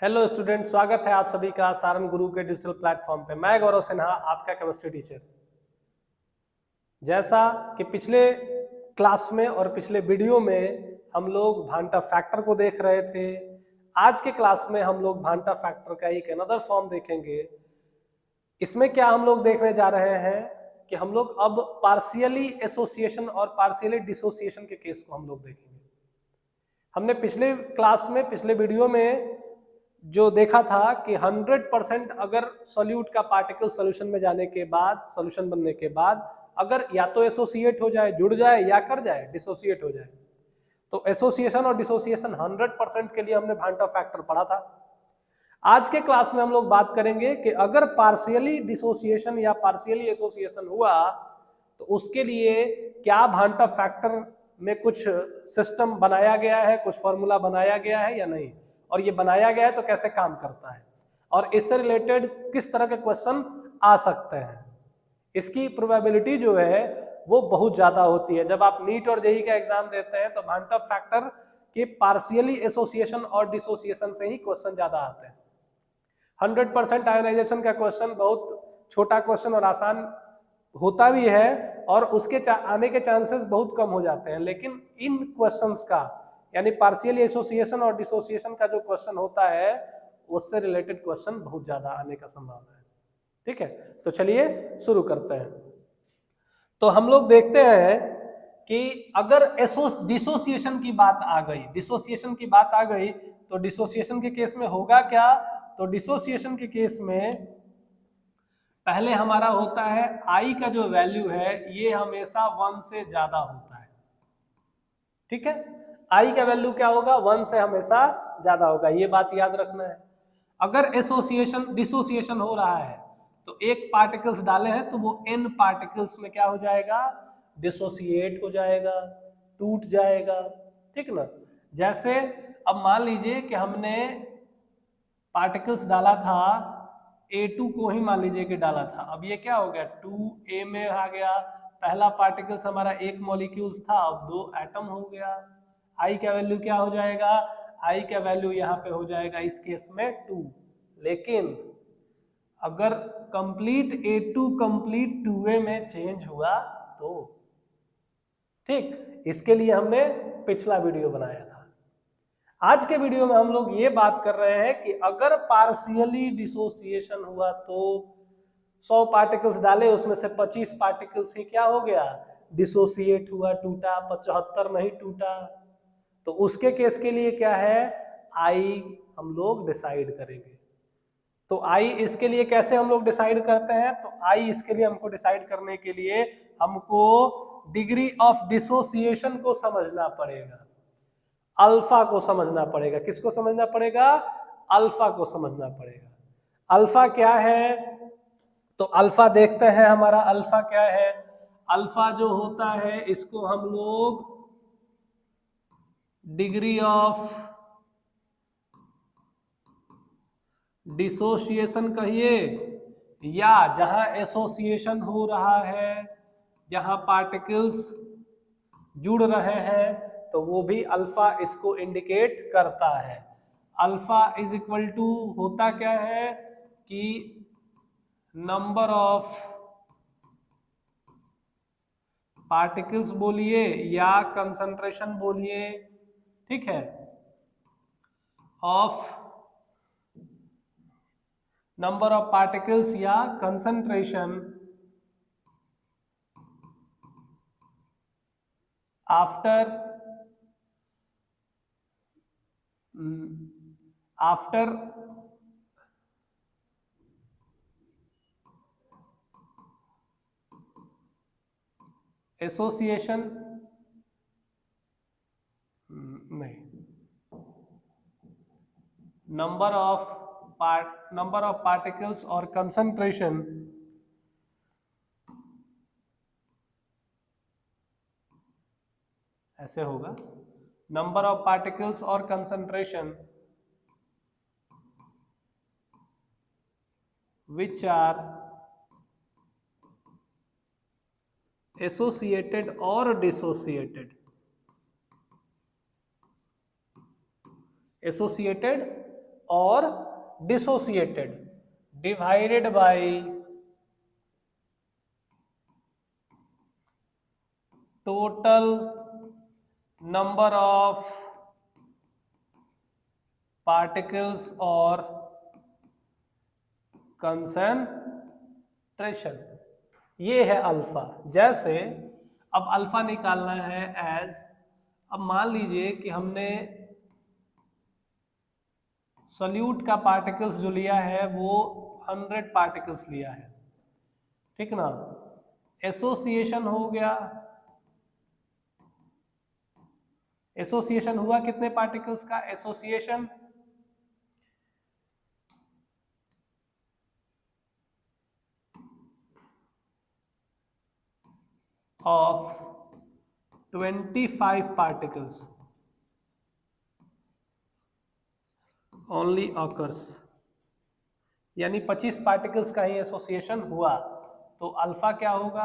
Hello student, स्वागत है आप सभी का सारंग गुरु के डिजिटल प्लेटफॉर्म पे। मैं गौरव सिन्हा, आपका केमिस्ट्री टीचर। जैसा कि पिछले क्लास में और पिछले वीडियो में हम लोग भांटा फैक्टर को देख रहे थे, आज के क्लास में हम लोग भांटा फैक्टर का एक अनदर फॉर्म देखेंगे। इसमें क्या हम लोग देखने जा रहे हैं कि हम लोग अब पार्शियली एसोसिएशन और पार्शियली डिसोसिएशन के केस को हम लोग देखेंगे। हमने पिछले क्लास में, पिछले वीडियो में जो देखा था कि 100% अगर सॉल्यूट का पार्टिकल सॉल्यूशन में जाने के बाद, सॉल्यूशन बनने के बाद अगर या तो एसोसिएट हो जाए, जुड़ जाए, या कर जाए डिसोसिएट हो जाए, तो एसोसिएशन और डिसोसिएशन 100% के लिए हमने भांटा फैक्टर पढ़ा था। आज के क्लास में हम लोग बात करेंगे कि अगर पार्शियली डिसोसिएशन या पार्शियली एसोसिएशन हुआ तो उसके लिए क्या भांटा फैक्टर में कुछ सिस्टम बनाया गया है, कुछ फॉर्मूला बनाया गया है या नहीं, और ये बनाया गया है तो कैसे काम करता है, और इससे रिलेटेड किस तरह के क्वेश्चन आ सकते हैं। इसकी प्रोबेबिलिटी जो है वो बहुत ज्यादा होती है। जब आप नीट और जेईई का एग्जाम देते हैं तो भांटा फैक्टर के पार्शियली एसोसिएशन और डिसोसिएशन से ही क्वेश्चन ज्यादा आते हैं। 100% आयोनाइजेशन का क्वेश्चन बहुत छोटा क्वेश्चन और आसान होता भी है, और उसके आने के चांसेस बहुत कम हो जाते हैं, लेकिन इन क्वेश्चंस का यानी पार्शियल एसोसिएशन और डिसोसिएशन का जो क्वेश्चन होता है उससे रिलेटेड क्वेश्चन बहुत ज्यादा आने का संभावना है। ठीक है, तो चलिए शुरू करते हैं। तो हम लोग देखते हैं कि अगर डिसोसिएशन की बात आ गई, डिसोसिएशन की बात आ गई तो डिसोसिएशन के केस में होगा क्या। तो डिसोसिएशन के केस में पहले हमारा होता है आई का जो वैल्यू है ये हमेशा 1 से ज्यादा होता है। ठीक है, आई का वैल्यू क्या होगा, 1 से हमेशा ज्यादा होगा, ये बात याद रखना है। अगर एसोसिएशन डिसोसिएशन हो रहा है तो एक पार्टिकल्स डाले हैं तो वो n पार्टिकल्स में क्या हो जाएगा, डिसोसिएट हो जाएगा, टूट जाएगा। ठीक ना। जैसे अब मान लीजिए कि हमने पार्टिकल्स डाला था A2 को ही मान लीजिए कि डाला था, अब ये क्या हो गया 2A में आ गया। पहला पार्टिकल्स हमारा एक मॉलिक्यूल्स था, अब 2 एटम हो गया। आई का वैल्यू क्या हो जाएगा, आई का वैल्यू यहाँ पे हो जाएगा इस केस में 2। लेकिन अगर कंप्लीट A2 कंप्लीट 2A में चेंज हुआ तो, ठीक, इसके लिए हमने पिछला वीडियो बनाया था। आज के वीडियो में हम लोग ये बात कर रहे हैं कि अगर पार्शियली डिसोसिएशन हुआ तो 100 पार्टिकल्स डाले, उसमें से 25 पार्टिकल्स ही क्या हो गया, डिसोसिएट हुआ, टूटा, 75 नहीं टूटा। तो उसके केस के लिए क्या है, आई हम लोग डिसाइड करेंगे। तो आई इसके लिए कैसे हम लोग डिसाइड करते हैं, तो आई इसके लिए हमको डिसाइड करने के लिए हमको डिग्री ऑफ डिसोसिएशन को समझना पड़ेगा, अल्फा को समझना पड़ेगा। किसको समझना पड़ेगा, अल्फा को समझना पड़ेगा। अल्फा क्या है, तो अल्फा देखते हैं हमारा अल्फा क्या है। अल्फा जो होता है इसको हम लोग डिग्री ऑफ डिसोसिएशन कहिए, या जहां एसोसिएशन हो रहा है, जहां पार्टिकल्स जुड़ रहे हैं, तो वो भी अल्फा इसको इंडिकेट करता है। अल्फा इज इक्वल टू होता क्या है कि नंबर ऑफ पार्टिकल्स बोलिए या कंसंट्रेशन बोलिए, ठीक है, ऑफ नंबर ऑफ पार्टिकल्स या कंसंट्रेशन आफ्टर एसोसिएशन, नहीं, नंबर ऑफ पार्टिकल्स और कंसंट्रेशन ऐसे होगा, नंबर ऑफ पार्टिकल्स और concentration which are associated or dissociated और dissociated divided by total number of particles और कंसंट्रेशन, ये है अल्फा। जैसे अब अल्फा निकालना है एज, अब मान लीजिए कि हमने सॉल्यूट का पार्टिकल्स जो लिया है वो 100 पार्टिकल्स लिया है, ठीक ना। एसोसिएशन हो गया, एसोसिएशन हुआ कितने पार्टिकल्स का, association of 25 particles only occurs, यानी 25 पार्टिकल्स का ही एसोसिएशन हुआ, तो अल्फा क्या होगा,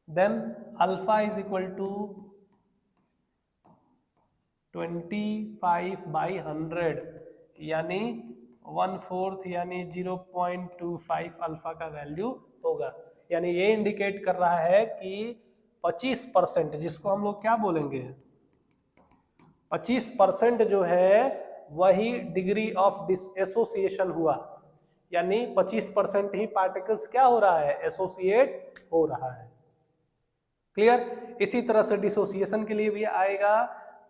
then alpha is equal to 25/100 यानी 1/4 यानी 0.25 अल्फा का वैल्यू होगा। यानी ये इंडिकेट कर रहा है कि 25%, जिसको हम लोग क्या बोलेंगे, 25% जो है वही डिग्री ऑफ एसोसिएशन हुआ, यानी 25% ही पार्टिकल्स क्या हो रहा है, एसोसिएट हो रहा है। क्लियर। इसी तरह से डिसोसिएशन के लिए भी आएगा,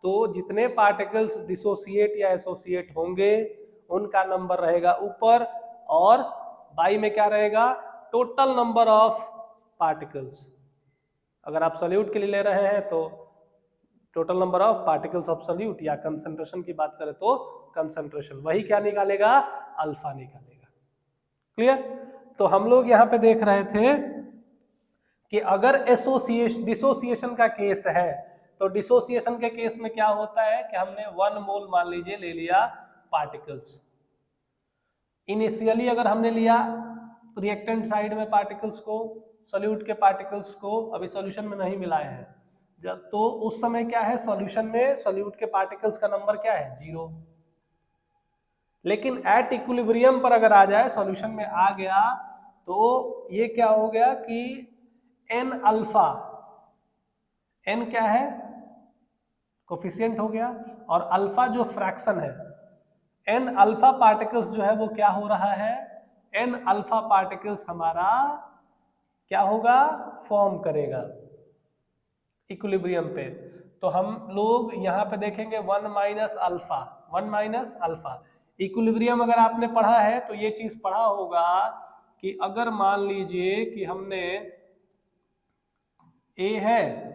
तो जितने पार्टिकल्स डिसोसिएट या एसोसिएट होंगे उनका नंबर रहेगा ऊपर, और बाई में क्या रहेगा, टोटल नंबर ऑफ पार्टिकल्स। अगर आप सॉल्यूट के लिए ले रहे हैं तो total number of particles of solute, या कंसंट्रेशन की बात करें तो कंसंट्रेशन, वही क्या निकालेगा, अल्फा निकालेगा। क्लियर। तो हम लोग यहाँ पे देख रहे थे कि अगर डिसोसिएशन का केस है, तो डिसोसिएशन के केस में क्या होता है कि हमने 1 मोल मान लीजिए ले लिया पार्टिकल्स। इनिशियली अगर हमने लिया रिएक्टेंट साइड में पार्टिकल्स को, सॉल्यूट के पार्टिकल्स को अभी सॉल्यूशन में नहीं मिलाए हैं, जब तो उस समय क्या है, सॉल्यूशन में सॉल्यूट के पार्टिकल्स का नंबर क्या है, 0। लेकिन एट इक्विलिब्रियम पर अगर आ जाए, सॉल्यूशन में आ गया, तो ये क्या हो गया कि एन अल्फा, एन क्या है, कोफिशिएंट हो गया, और अल्फा जो फ्रैक्शन है, एन अल्फा पार्टिकल्स जो है वो क्या हो रहा है, एन अल्फा पार्टिकल्स हमारा क्या होगा, फॉर्म करेगा इक्विलिब्रियम पे। तो हम लोग यहाँ पे देखेंगे 1 minus alpha, 1 minus alpha. Equilibrium अगर आपने पढ़ा है तो ये चीज पढ़ा होगा कि अगर मान लीजिए कि हमने ए है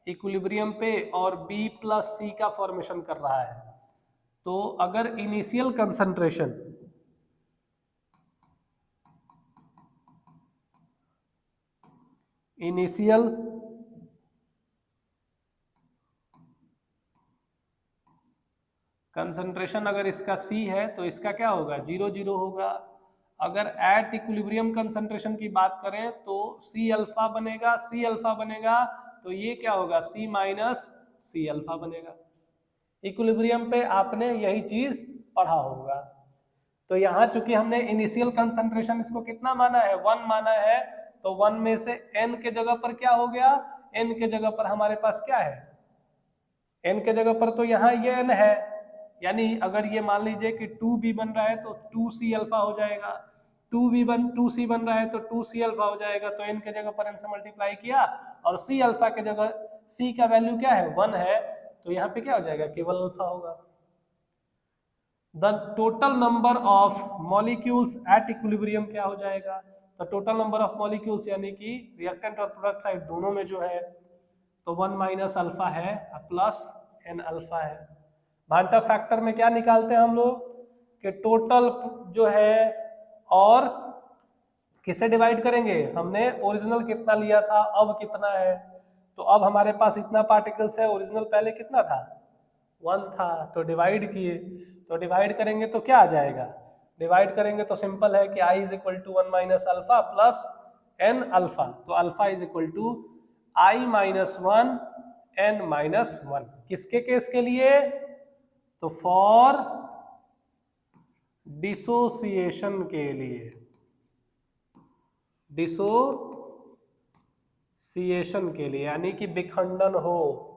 इक्विलिब्रियम पे और बी प्लस सी का फॉर्मेशन कर रहा है, तो अगर इनिशियल कंसंट्रेशन अगर इसका C है तो इसका क्या होगा, 0 0 होगा। अगर एट इक्विलिब्रियम कंसंट्रेशन की बात करें तो C अल्फा बनेगा, C अल्फा बनेगा, तो ये क्या होगा, C माइनस C अल्फा बनेगा। इक्विलिब्रियम पे आपने यही चीज पढ़ा होगा। तो यहाँ चूंकि हमने इनिशियल कंसंट्रेशन इसको कितना माना है, 1 माना है, तो 1 में से n के जगह पर क्या हो गया, n के जगह पर हमारे पास क्या है, n के जगह पर तो यहाँ ये n है, यानी अगर ये मान लीजिए कि 2b बन रहा है तो 2c अल्फा हो जाएगा, 2c बन रहा है तो 2c अल्फा हो जाएगा, तो n के जगह पर n से मल्टीप्लाई किया और c अल्फा के जगह c का वैल्यू क्या है, 1 है, तो यहाँ पे क्या हो जाएगा, केवल अल्फा होगा। The total number of molecules at equilibrium क्या हो जाएगा, तो टोटल नंबर ऑफ मॉलिक्यूल्स यानी कि रिएक्टेंट और प्रोडक्ट साइड दोनों में जो है, तो 1 माइनस अल्फा है प्लस एन अल्फा है। भांटा फैक्टर में क्या निकालते हैं हम लोग कि टोटल जो है और किसे डिवाइड करेंगे, हमने ओरिजिनल कितना लिया था अब कितना है, तो अब हमारे पास इतना पार्टिकल्स है, ओरिजिनल पहले कितना था, 1 था, तो डिवाइड किए, तो डिवाइड करेंगे तो क्या आ जाएगा, डिवाइड करेंगे तो सिंपल है कि i is equal to 1 minus alpha plus n alpha, तो alpha is equal to i minus 1 n minus 1। किसके केस के लिए, तो फॉर डिसोसिएशन के लिए, डिसोसिएशन के लिए यानी कि विखंडन हो,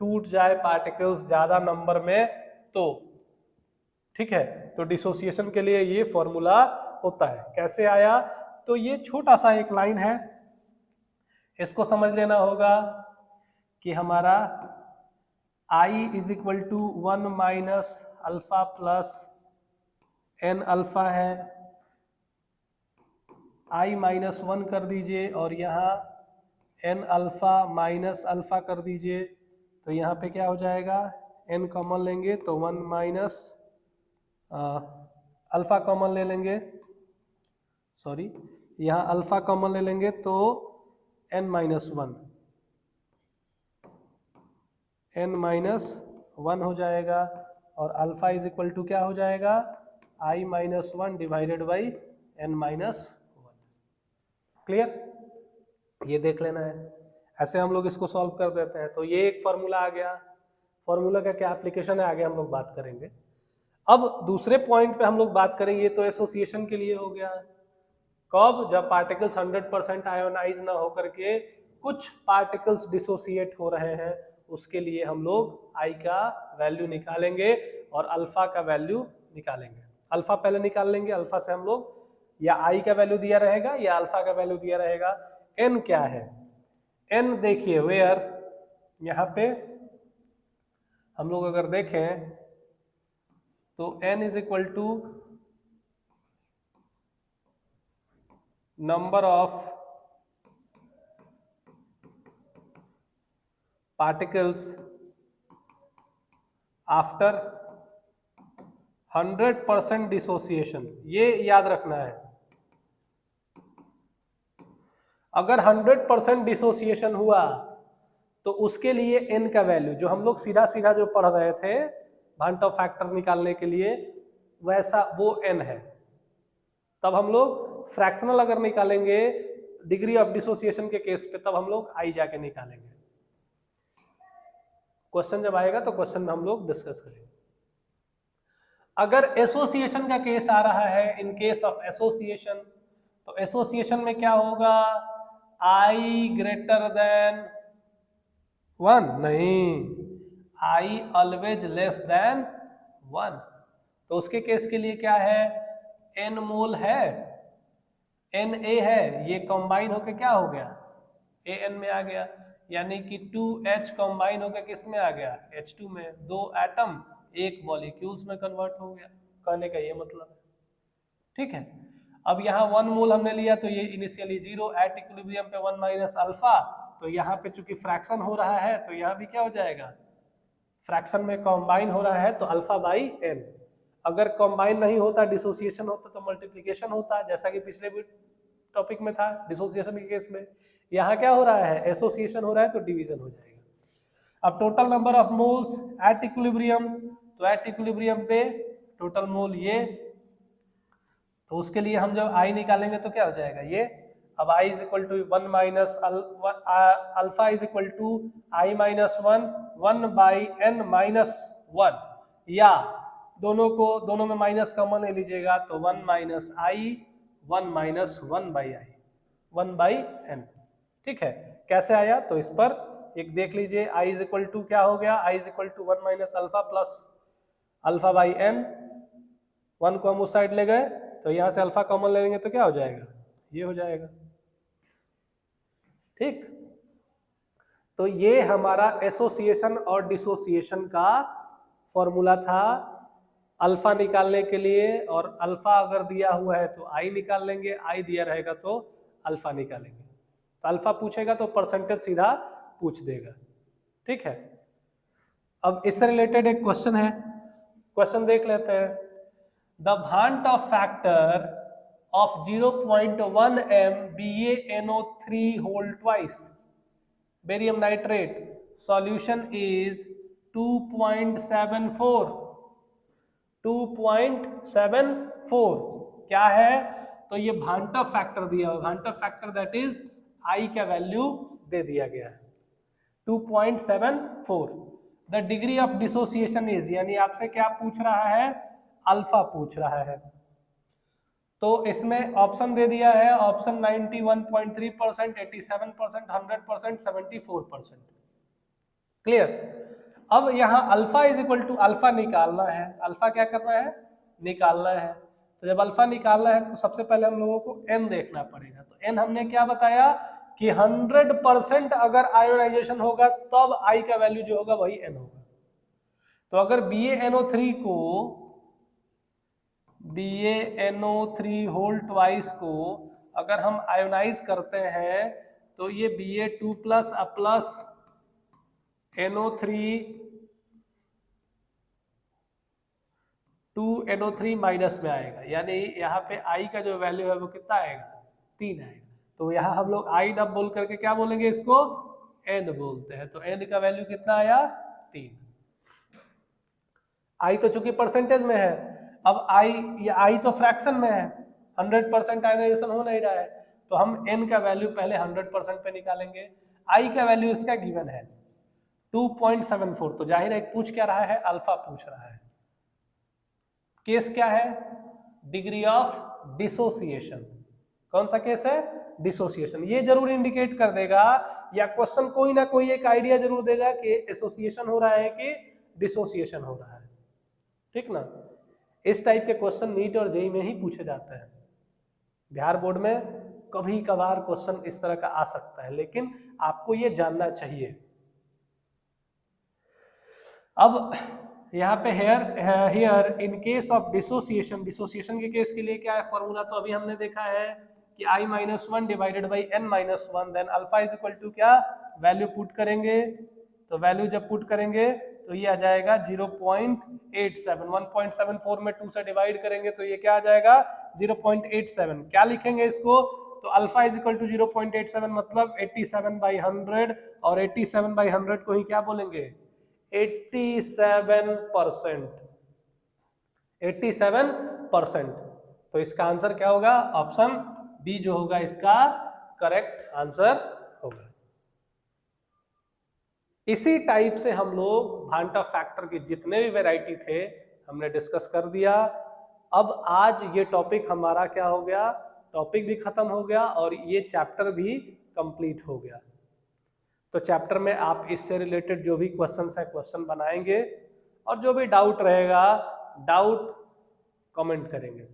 टूट जाए पार्टिकल्स ज्यादा नंबर में तो, ठीक है, तो डिसोसिएशन के लिए ये फॉर्मूला होता है। कैसे आया, तो ये छोटा सा एक लाइन है, इसको समझ लेना होगा कि हमारा I is equal to 1 minus alpha plus n alpha है, I माइनस 1 कर दीजिए और यहाँ एन अल्फा माइनस अल्फा कर दीजिए, तो यहाँ पे क्या हो जाएगा, n कॉमन लेंगे तो 1 माइनस अल्फा कॉमन ले लेंगे, सॉरी यहाँ अल्फा कॉमन ले लेंगे तो n माइनस 1, n माइनस 1 हो जाएगा और अल्फा इज इक्वल टू क्या हो जाएगा, I minus 1 divided by n minus 1। Clear, ये देख लेना है, ऐसे हम लोग इसको सॉल्व कर देते हैं। तो ये एक फॉर्मूला आ गया, फॉर्मूला का क्या एप्लीकेशन है आगे हम लोग बात करेंगे। अब दूसरे पॉइंट पे हम लोग बात करेंगे, तो एसोसिएशन के लिए हो गया, कब, जब पार्टिकल्स 100% आयोनाइज ना होकर के कुछ पार्टिकल्स डिसोसिएट हो रहे हैं, उसके लिए हम लोग आई का वैल्यू निकालेंगे और अल्फा का वैल्यू निकालेंगे। अल्फा पहले निकाल लेंगे, अल्फा से हम लोग या आई का वैल्यू दिया रहेगा या अल्फा का वैल्यू दिया रहेगा। एन क्या है, एन देखिए वेयर, यहाँ पे हम लोग अगर देखें तो n is equal to number of particles after 100% dissociation, ये याद रखना है। अगर 100% डिसोसिएशन हुआ तो उसके लिए n का वैल्यू, जो हम लोग सीधा सीधा जो पढ़ रहे थे भांटा फैक्टर निकालने के लिए, वैसा वो n है। तब हम लोग फ्रैक्शनल अगर निकालेंगे डिग्री ऑफ डिसोसिएशन के केस पे, तब हम लोग आई जाके निकालेंगे। क्वेश्चन जब आएगा तो क्वेश्चन में हम लोग डिस्कस करेंगे। अगर एसोसिएशन का केस आ रहा है, इन केस ऑफ एसोसिएशन, तो एसोसिएशन में क्या होगा, आई ग्रेटर देन 1, नहीं, आई ऑलवेज लेस देन 1। तो उसके केस के लिए क्या है, n मोल है, Na है, ये कंबाइन होकर क्या हो गया, An में आ गया, यानी कि 2H कंबाइन होकर किस में आ गया, H2 में, 2 एटम एक मॉलिक्यूल्स में कन्वर्ट हो गया, कहने का ये मतलब है। ठीक है, अब यहाँ 1 मोल हमने लिया तो ये इनिशियली 0, एट इक्विलिब्रियम पे 1 माइनस अल्फा, तो यहाँ पे चूंकि फ्रैक्शन हो रहा है तो यहाँ भी क्या हो जाएगा, फ्रैक्शन में कंबाइन हो रहा है तो अल्फा बाई n। अगर कंबाइन नहीं होता, डिसोसिएशन होता तो मल्टीप्लिकेशन होता, जैसा कि पिछले भी टॉपिक में था डिसोसिएशन के केस में। यहाँ क्या हो रहा है, एसोसिएशन हो रहा है तो डिवीजन हो जाएगा। अब total number of moles at equilibrium, तो एट इक्विलिब्रियम पे टोटल मोल ये, तो उसके लिए हम जब आई निकालेंगे तो क्या हो जाएगा ये, अब i is equal to 1 minus alpha is equal to i minus 1, 1 by n minus 1, या दोनों में माइनस कॉमन ले लीजिएगा तो 1 minus I, 1 minus 1 by I, 1 by n। ठीक है, कैसे आया, तो इस पर एक देख लीजिए, i इज इक्वल टू क्या हो गया, i is equal to 1 minus alpha plus alpha by n, 1 को हम उस साइड ले गए तो यहाँ से अल्फा कॉमन ले लेंगे तो क्या हो जाएगा, ये हो जाएगा। ठीक, तो ये हमारा एसोसिएशन और डिसोसिएशन का फॉर्मूला था अल्फा निकालने के लिए, और अल्फा अगर दिया हुआ है तो आई निकाल लेंगे, आई दिया रहेगा तो अल्फा निकालेंगे। तो अल्फा पूछेगा तो परसेंटेज सीधा पूछ देगा। ठीक है, अब इससे रिलेटेड एक क्वेश्चन है, क्वेश्चन देख लेते हैं। द भांटा factor of 0.1 m BaNO3 whole twice barium nitrate solution is 2.74, 2.74 क्या है, तो ये भांटा फैक्टर दिया हुआ, भांटा फैक्टर दैट इज आई का वैल्यू दे दिया गया है 2.74। The degree of dissociation is, यानी आपसे क्या पूछ रहा है, अल्फा पूछ रहा है। तो इसमें ऑप्शन दे दिया है, ऑप्शन 91.3%, 87%, 100%, 74%। क्लियर। अब यहाँ alpha is equal to, alpha निकालना है, अल्फा क्या करना है, निकालना है। तो जब अल्फा निकालना है तो सबसे पहले हम लोगों को एन देखना पड़ेगा। तो एन हमने क्या बताया कि 100% अगर आयोनाइजेशन होगा तब आई का वैल्यू जो होगा वही एन होगा। तो अगर BaNO3 को, BaNO3 होल ट्वाइस को अगर हम आयोनाइज करते हैं तो ये Ba2 plus plus NO3 2NO3 minus में आएगा, यानी यहाँ पे आई का जो वैल्यू है वो कितना आएगा, 3 आएगा। तो यहाँ हम लोग आई डब बोल करके क्या बोलेंगे, इसको एन बोलते हैं। तो एन का वैल्यू कितना आया, 3। आई तो चूंकि परसेंटेज में है, अब आई तो फ्रैक्शन में है, 100% आयोनाइजेशन हो नहीं रहा है, तो हम एन का वैल्यू पहले 100% पे निकालेंगे। आई का वैल्यू इसका गिवन है 2.74, तो जाहिर है पूछ क्या रहा है, अल्फा पूछ रहा है। केस क्या है, डिग्री ऑफ डिसोसिएशन। कौन सा केस है, डिसोसिएशन। ये जरूर इंडिकेट कर देगा, या क्वेश्चन कोई ना कोई एक आइडिया जरूर देगा कि एसोसिएशन हो रहा है कि डिसोसिएशन हो रहा है, ठीक ना। इस टाइप के क्वेश्चन नीट और जेईई में ही पूछे जाते हैं। बिहार बोर्ड में कभी कभार क्वेश्चन इस तरह का आ सकता है, लेकिन आपको ये जानना चाहिए। अब यहाँ पे here in case of dissociation, dissociation के केस के लिए क्या है फॉर्मूला, तो अभी हमने देखा है कि I-1 divided by N-1, then alpha is equal to क्या, वैल्यू पुट करेंगे। तो वैल्यू जब पुट करेंगे तो ये आ जाएगा 0.87, 1.74 में 2 से डिवाइड करेंगे तो ये क्या आ जाएगा, 0.87। क्या लिखेंगे इसको, तो अल्फा इज इक्वल टू 0.87 मतलब 87/100, और 87/100 को ही क्या बोलेंगे, 87%। 87%। तो इसका आंसर क्या होगा, ऑप्शन बी जो होगा इसका करेक्ट आंसर होगा। इसी टाइप से हम लोग भांटा फैक्टर के जितने भी वैरायटी थे हमने डिस्कस कर दिया। अब आज ये टॉपिक हमारा क्या हो गया, टॉपिक भी खत्म हो गया और ये चैप्टर भी कंप्लीट हो गया। तो चैप्टर में आप इससे रिलेटेड जो भी क्वेश्चंस है क्वेश्चन बनाएंगे, और जो भी डाउट रहेगा डाउट कमेंट करेंगे।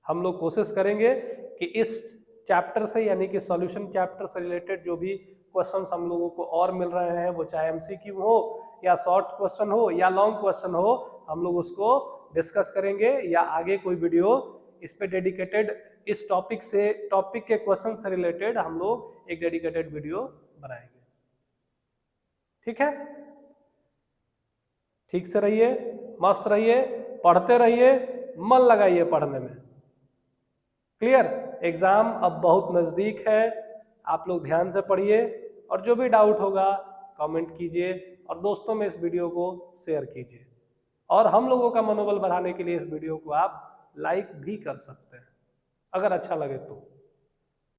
हम लोग कोशिश करेंगे कि इस चैप्टर से, यानी कि सॉल्यूशन चैप्टर से रिलेटेड जो भी क्वेश्चंस हम लोगों को और मिल रहे हैं, वो चाहे एमसीक्यू हो या शॉर्ट क्वेश्चन हो या लॉन्ग क्वेश्चन हो, हम लोग उसको डिस्कस करेंगे, या आगे कोई वीडियो इस पे डेडिकेटेड, इस टॉपिक के क्वेश्चन से रिलेटेड हम लोग एक डेडिकेटेड वीडियो बनाएंगे। ठीक है, ठीक से रहिए, मस्त रहिए, पढ़ते रहिए, मन लगाइए पढ़ने में। क्लियर। एग्जाम अब बहुत नजदीक है, आप लोग ध्यान से पढ़िए, और जो भी डाउट होगा कमेंट कीजिए, और दोस्तों में इस वीडियो को शेयर कीजिए। और हम लोगों का मनोबल बढ़ाने के लिए इस वीडियो को आप लाइक भी कर सकते हैं अगर अच्छा लगे तो।